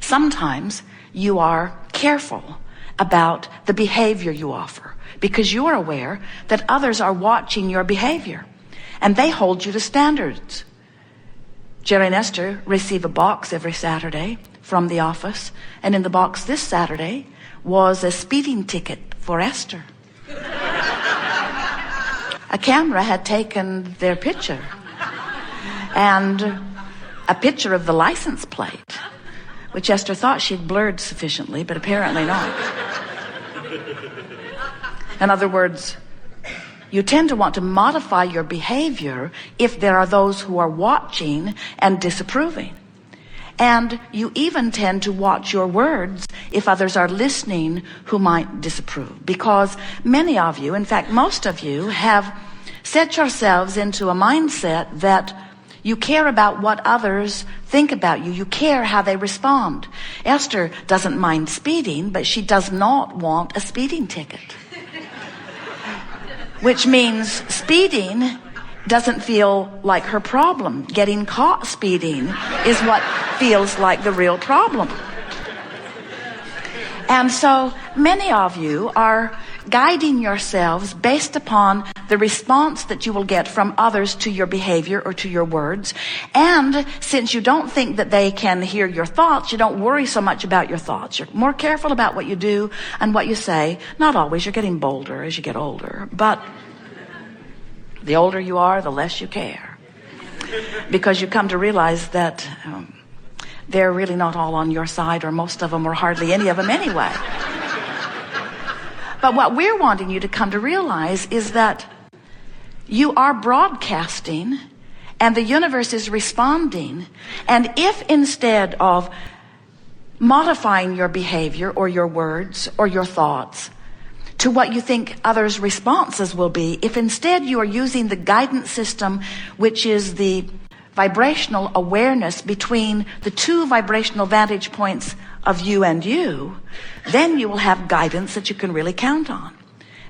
Sometimes you are careful about the behavior you offer because you are aware that others are watching your behavior and they hold you to standards. Jerry and Esther receive a box every Saturday from the office, and in the box this Saturday was a speeding ticket for Esther. A camera had taken their picture and a picture of the license plate, which Esther thought she'd blurred sufficiently, but apparently not. In other words, you tend to want to modify your behavior if there are those who are watching and disapproving. And you even tend to watch your words if others are listening who might disapprove. Because many of you, in fact, most of you, have set yourselves into a mindset that you care about what others think about you. You care how they respond. Esther doesn't mind speeding, but she does not want a speeding ticket. Which means speeding doesn't feel like her problem. Getting caught speeding is what feels like the real problem. And so many of you are guiding yourselves based upon the response that you will get from others to your behavior or to your words. And since you don't think that they can hear your thoughts, you don't worry so much about your thoughts. You're more careful about what you do and what you say. Not always. You're getting bolder as you get older. But the older you are, the less you care. Because you come to realize that they're really not all on your side, or most of them, or hardly any of them anyway. But what we're wanting you to come to realize is that you are broadcasting and the universe is responding. And if instead of modifying your behavior or your words or your thoughts to what you think others' responses will be, if instead you are using the guidance system, which is the vibrational awareness between the two vibrational vantage points of you and you, then you will have guidance that you can really count on.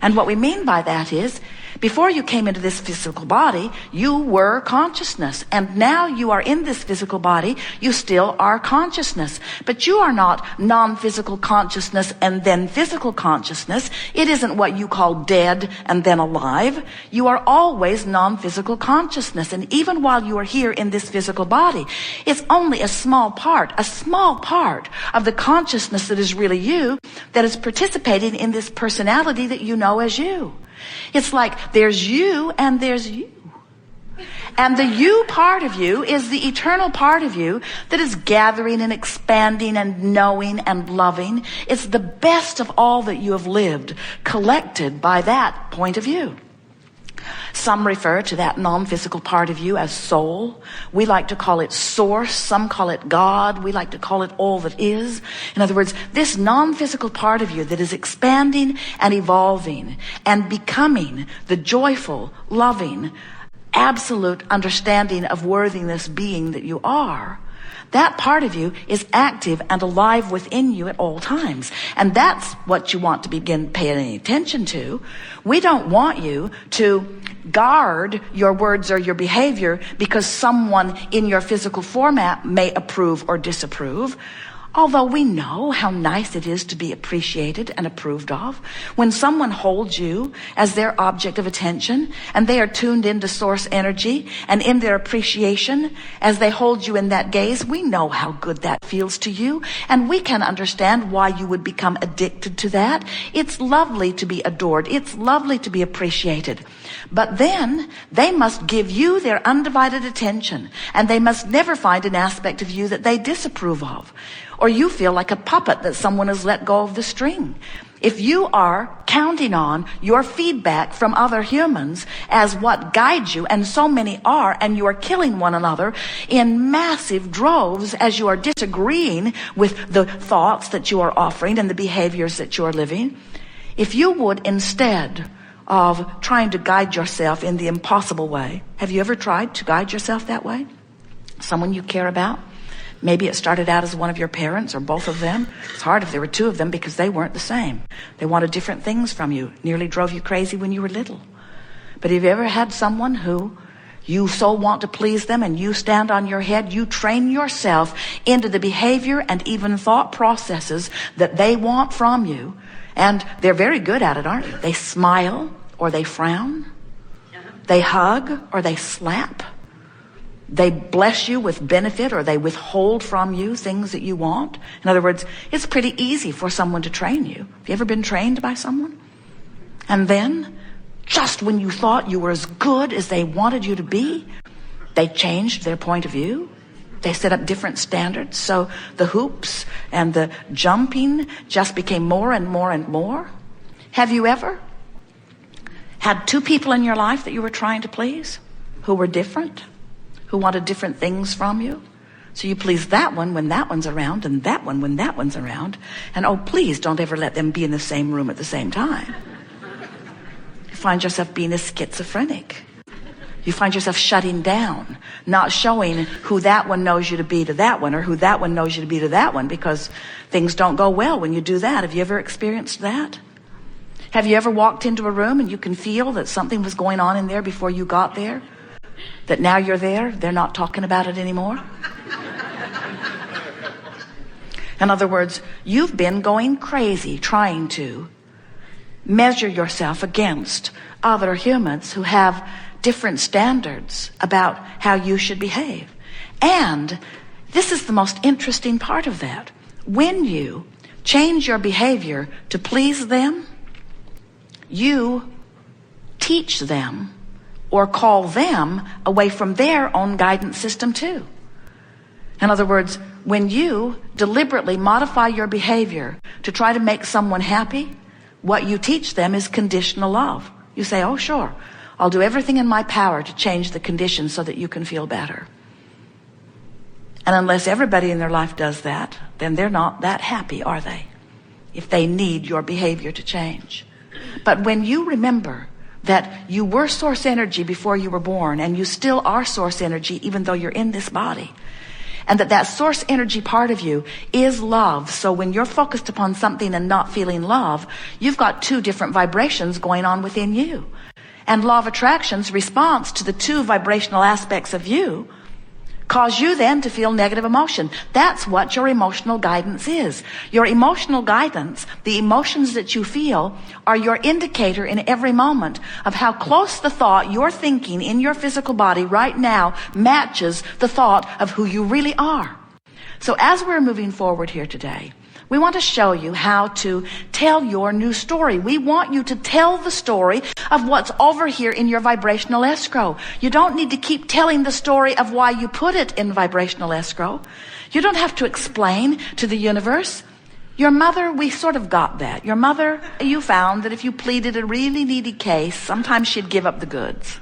And what we mean by that is, before you came into this physical body, you were consciousness. And now you are in this physical body, you still are consciousness. But you are not non-physical consciousness and then physical consciousness. It isn't what you call dead and then alive. You are always non-physical consciousness. And even while you are here in this physical body, it's only a small part of the consciousness that is really you that is participating in this personality that you know as you. It's like there's you and there's you. And the you part of you is the eternal part of you that is gathering and expanding and knowing and loving. It's the best of all that you have lived, collected by that point of view. Some refer to that non-physical part of you as soul. We like to call it source. Some call it God. We like to call it all that is. In other words, this non-physical part of you that is expanding and evolving and becoming the joyful, loving, absolute understanding of worthiness being that you are, that part of you is active and alive within you at all times. And that's what you want to begin paying attention to. We don't want you to guard your words or your behavior because someone in your physical format may approve or disapprove. Although we know how nice it is to be appreciated and approved of. When someone holds you as their object of attention and they are tuned into source energy and in their appreciation as they hold you in that gaze, we know how good that feels to you, and we can understand why you would become addicted to that. It's lovely to be adored. It's lovely to be appreciated. But then they must give you their undivided attention, and they must never find an aspect of you that they disapprove of. Or you feel like a puppet that someone has let go of the string. If you are counting on your feedback from other humans as what guides you, and so many are, and you are killing one another in massive droves as you are disagreeing with the thoughts that you are offering and the behaviors that you are living, if you would, instead of trying to guide yourself in the impossible way, have you ever tried to guide yourself that way? Someone you care about? Maybe it started out as one of your parents or both of them. It's hard if there were two of them because they weren't the same. They wanted different things from you, nearly drove you crazy when you were little. But have you ever had someone who You so want to please them, and you stand on your head. You train yourself into the behavior and even thought processes that they want from you. And they're very good at it, aren't they? They smile or they frown. They hug or they slap. They bless you with benefit or they withhold from you things that you want. In other words, it's pretty easy for someone to train you. Have you ever been trained by someone? And then, just when you thought you were as good as they wanted you to be, they changed their point of view. They set up different standards. So the hoops and the jumping just became more and more and more. Have you ever had two people in your life that you were trying to please who were different, who wanted different things from you? So you please that one when that one's around, and that one when that one's around. And oh, please don't ever let them be in the same room at the same time. You find yourself being a schizophrenic. You find yourself shutting down, not showing who that one knows you to be to that one, or who that one knows you to be to that one, because things don't go well when you do that. Have you ever experienced that? Have you ever walked into a room and you can feel that something was going on in there before you got there? That now you're there, they're not talking about it anymore? In other words, you've been going crazy trying to measure yourself against other humans who have different standards about how you should behave. And this is the most interesting part of that. When you change your behavior to please them, you teach them or call them away from their own guidance system too. In other words, when you deliberately modify your behavior to try to make someone happy, what you teach them is conditional love. You say, oh sure, I'll do everything in my power to change the conditions so that you can feel better. And unless everybody in their life does that, then they're not that happy, are they? If they need your behavior to change. But when you remember that you were source energy before you were born, and you still are source energy even though you're in this body, and that source energy part of you is love. So when you're focused upon something and not feeling love, you've got two different vibrations going on within you. And law of attraction's response to the two vibrational aspects of you cause you then to feel negative emotion. That's what your emotional guidance is. Your emotional guidance, the emotions that you feel, are your indicator in every moment of how close the thought you're thinking in your physical body right now matches the thought of who you really are. So as we're moving forward here today, we want to show you how to tell your new story. We want you to tell the story of what's over here in your vibrational escrow. You don't need to keep telling the story of why you put it in vibrational escrow. You don't have to explain to the universe. Your mother, we sort of got that. Your mother, you found that if you pleaded a really needy case, sometimes she'd give up the goods.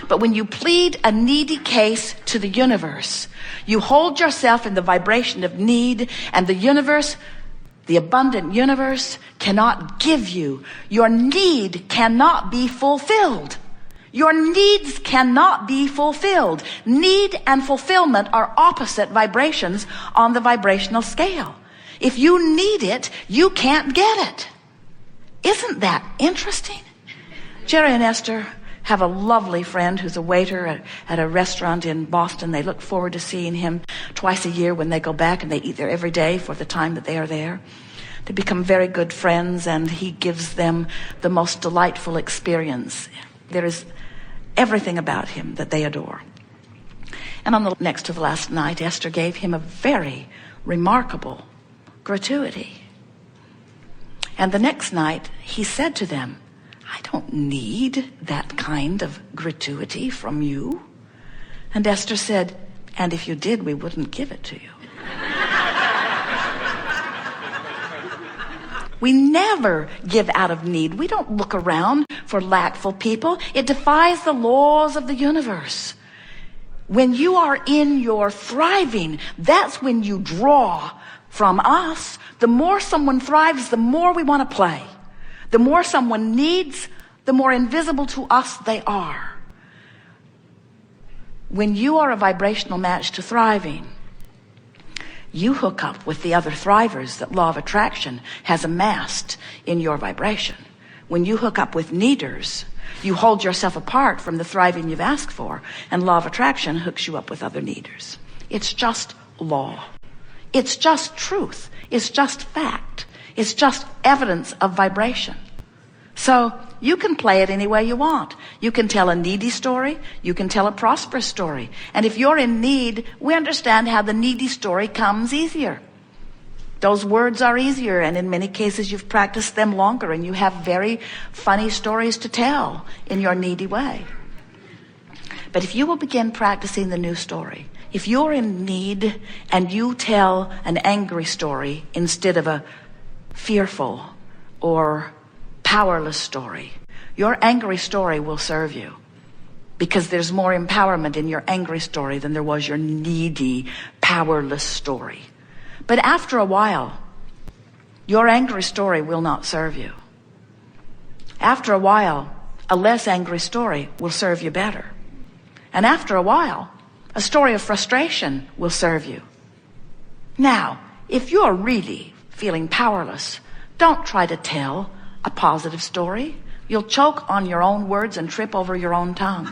But when you plead a needy case to the universe, you hold yourself in the vibration of need, and the universe, the abundant universe, cannot give you. Your need cannot be fulfilled. Your needs cannot be fulfilled. Need and fulfillment are opposite vibrations on the vibrational scale. If you need it, you can't get it. Isn't that interesting? Jerry and Esther have a lovely friend who's a waiter at a restaurant in Boston. They look forward to seeing him twice a year when they go back, and they eat there every day for the time that they are there. They become very good friends, and he gives them the most delightful experience. There is everything about him that they adore. And on the next to the last night, Esther gave him a very remarkable gratuity. And the next night, he said to them, I don't need that kind of gratuity from you. And Esther said, and if you did, we wouldn't give it to you. We never give out of need. We don't look around for lackful people. It defies the laws of the universe. When you are in your thriving, that's when you draw from us. The more someone thrives, the more we want to play. The more someone needs, the more invisible to us they are. When you are a vibrational match to thriving, you hook up with the other thrivers that law of attraction has amassed in your vibration. when you hook up with needers, you hold yourself apart from the thriving you've asked for, and law of attraction hooks you up with other needers. It's just law. It's just truth. It's just fact. It's just evidence of vibration. So you can play it any way you want. You can tell a needy story. You can tell a prosperous story. And if you're in need, we understand how the needy story comes easier. Those words are easier, and in many cases you've practiced them longer, and you have very funny stories to tell in your needy way. But if you will begin practicing the new story, if you're in need and you tell an angry story instead of a fearful or powerless story, your angry story will serve you, because there's more empowerment in your angry story than there was your needy, powerless story. But after a while, your angry story will not serve you. After a while, a less angry story will serve you better. And after a while, a story of frustration will serve you. Now, if you're really feeling powerless, don't try to tell a positive story. You'll choke on your own words and trip over your own tongue.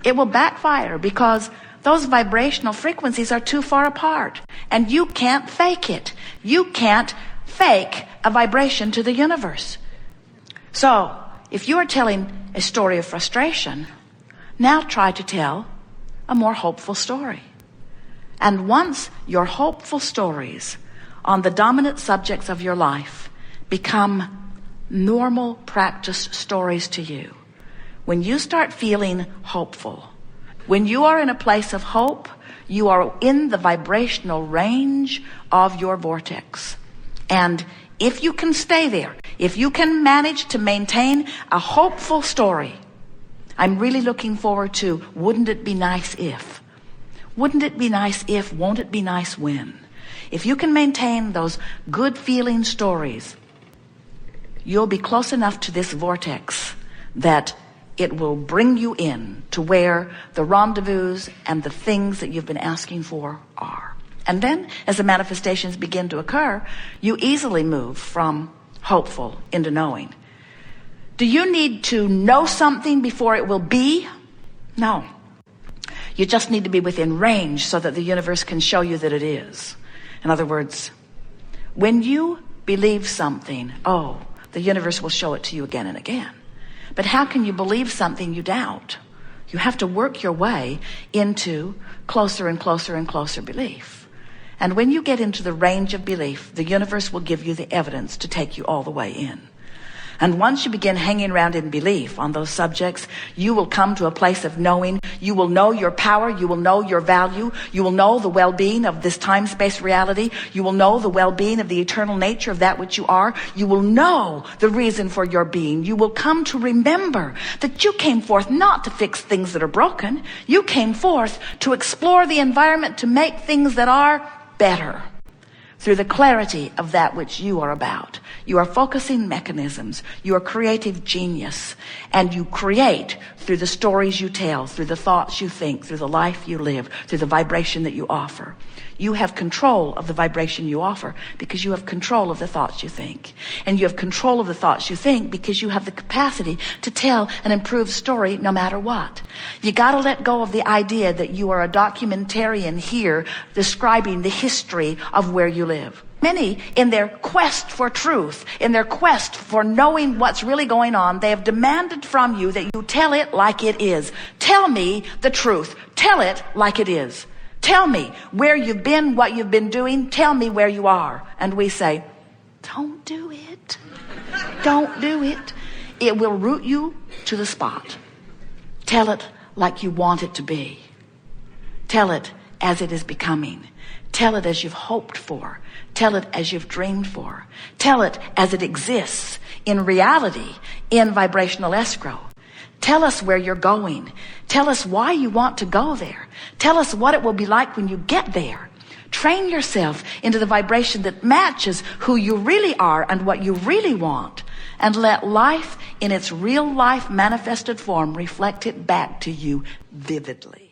It will backfire, because those vibrational frequencies are too far apart, and you can't fake it. You can't fake a vibration to the universe. So, if you are telling a story of frustration, now try to tell a more hopeful story. And once your hopeful stories on the dominant subjects of your life become normal practice stories to you, when you start feeling hopeful, when you are in a place of hope, you are in the vibrational range of your vortex. And if you can stay there, if you can manage to maintain a hopeful story, I'm really looking forward to wouldn't it be nice if? Wouldn't it be nice if? Won't it be nice when? If you can maintain those good feeling stories, you'll be close enough to this vortex that it will bring you in to where the rendezvous and the things that you've been asking for are. And then, as the manifestations begin to occur, you easily move from hopeful into knowing. Do you need to know something before it will be? No. You just need to be within range so that the universe can show you that it is. In other words, when you believe something, the universe will show it to you again and again. But how can you believe something you doubt? You have to work your way into closer and closer and closer belief. And when you get into the range of belief, the universe will give you the evidence to take you all the way in. And once you begin hanging around in belief on those subjects, you will come to a place of knowing. You will know your power. You will know your value. You will know the well-being of this time-space reality. You will know the well-being of the eternal nature of that which you are. You will know the reason for your being. You will come to remember that you came forth not to fix things that are broken. You came forth to explore the environment, to make things that are better through the clarity of that which you are about. You are focusing mechanisms. You are creative genius. And you create through the stories you tell, through the thoughts you think, through the life you live, through the vibration that you offer. You have control of the vibration you offer because you have control of the thoughts you think. And you have control of the thoughts you think because you have the capacity to tell an improved story no matter what. You got to let go of the idea that you are a documentarian here describing the history of where you live. Many, in their quest for truth, in their quest for knowing what's really going on, they have demanded from you that you tell it like it is. Tell me the truth. Tell it like it is. Tell me where you've been, what you've been doing. Tell me where you are. And we say, don't do it. Don't do it. It will root you to the spot. Tell it like you want it to be. Tell it as it is becoming. Tell it as you've hoped for. Tell it as you've dreamed for. Tell it as it exists in reality, in vibrational escrow. Tell us where you're going. Tell us why you want to go there. Tell us what it will be like when you get there. Train yourself into the vibration that matches who you really are and what you really want. And let life in its real life manifested form reflect it back to you vividly.